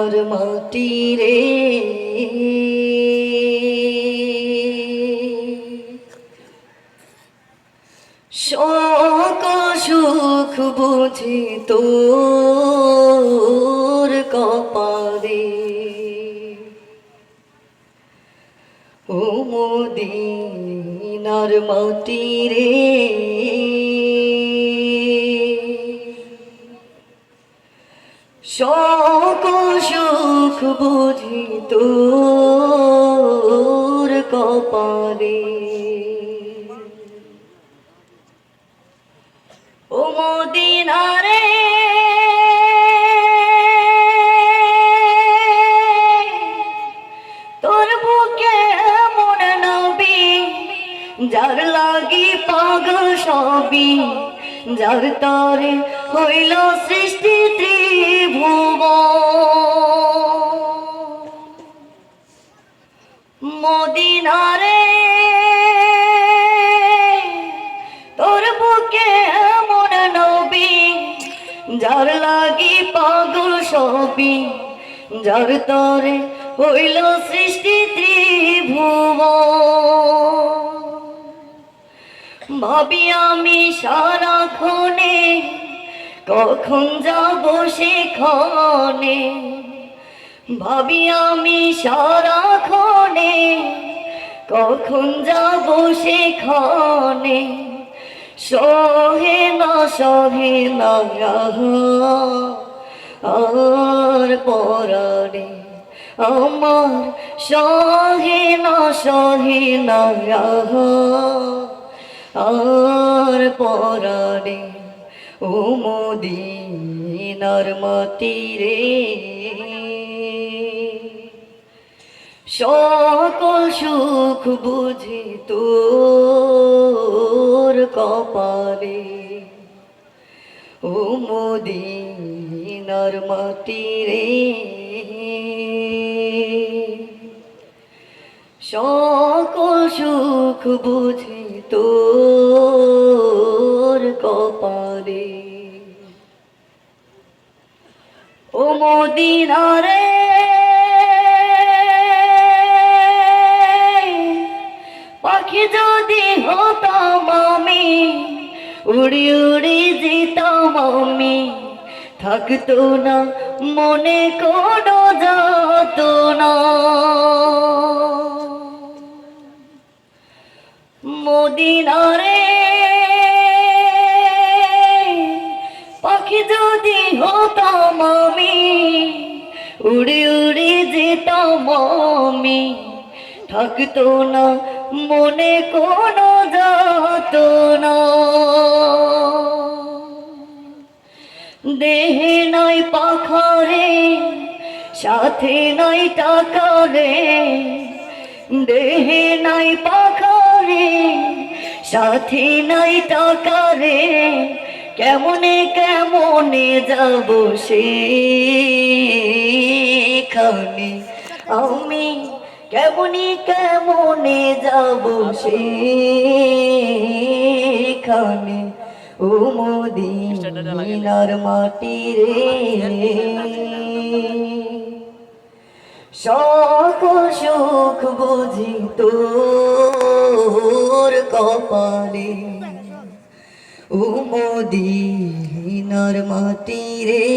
মদিনার মাটি রে শোক সুখ বুঝি তোর কপালে ও মদিনার মাটি রে শোক সুখ বুঝি তোর কপালে ও মদিনা রে তোর বুকে এমন নবী যার লাগি পাগল সবই যার তরে হইল সৃষ্টি ত্রিভুবন মদিনা রে তোর বুকে এমন নবী যার লাগি পাগল সবই যার তরে হইল সৃষ্টি ত্রিভুবন ভাবি আমি সারাক্ষণে কখন যাব সেখানে ভাবি আমি সারাক্ষণে কখন যাব সেখানে সহে না আর পরাণে আমার সহে না আর পরাণে ও মদিনার মাটি রে সকল সুখ বুঝি তোর কপালে ও মদিনার মাটি রে সকল সুখ বুঝি তোর কপালে ও মদিনা রে পাখি যদি হতাম আমি উড়ি উড়ি যেতাম আমি থাকতো না মনে কোনো যাত না মদিনা রে পাখি যদি হতাম আমি উড়ি উড়ি যেতাম আমি থাকতো না মনে কোনো যাত না দেহে নাই পাখারে সাথে নাই টাকা রে দেহে নাই পাখারে সাথে নাই টাকা রে কেমনে যাব সেখানে আমি কেমনে যাব সেখানে ও মদিনার মাটি রে সকল সুখ বুঝি তোর কপালে ও মদিনার মাটি রে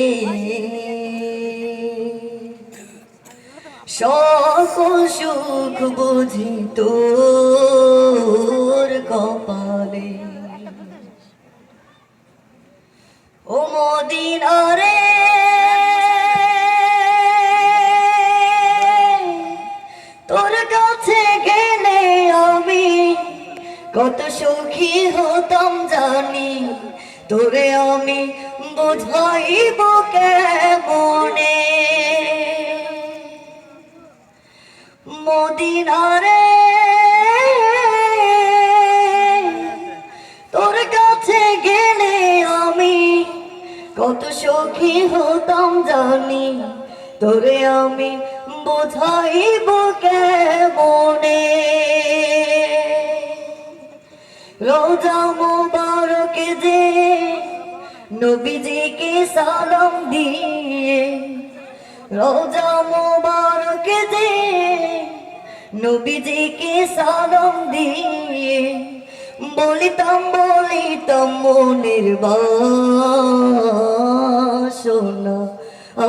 সকল সুখ বুঝি তোর কপালে ও মদিনা রে তোর কাছে গেলে আমি কত সুখী হতাম জানি তোরে আমি বুঝাইব কেমনে মদিনা রে তোর কাছে গেলে আমি কত সুখী হতাম জানি তোরে আমি বুঝাইব কেমনে রোজা মুবারকে যে নবীজিকে সালাম দিয়ে রোজা মুবারক যে নবীজিকে সালাম দিয়ে বলিতাম মনের বাসনা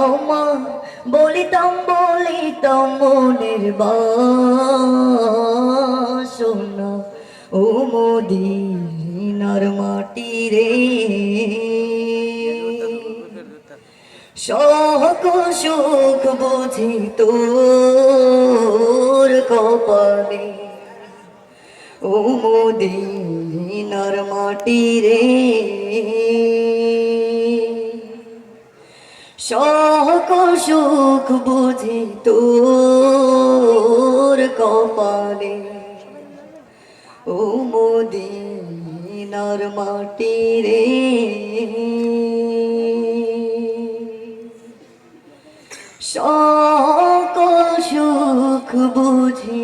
আমার, বলিতাম মনের বাসনা। ও মদিনার মাটি রে, সকল সুখ বুঝি তোর কপালে। ও মদিনার মাটি রে, সকল সুখ বুঝি তোর কপালে। ও মদিনার মাটি রে, সকল সুখ বুঝি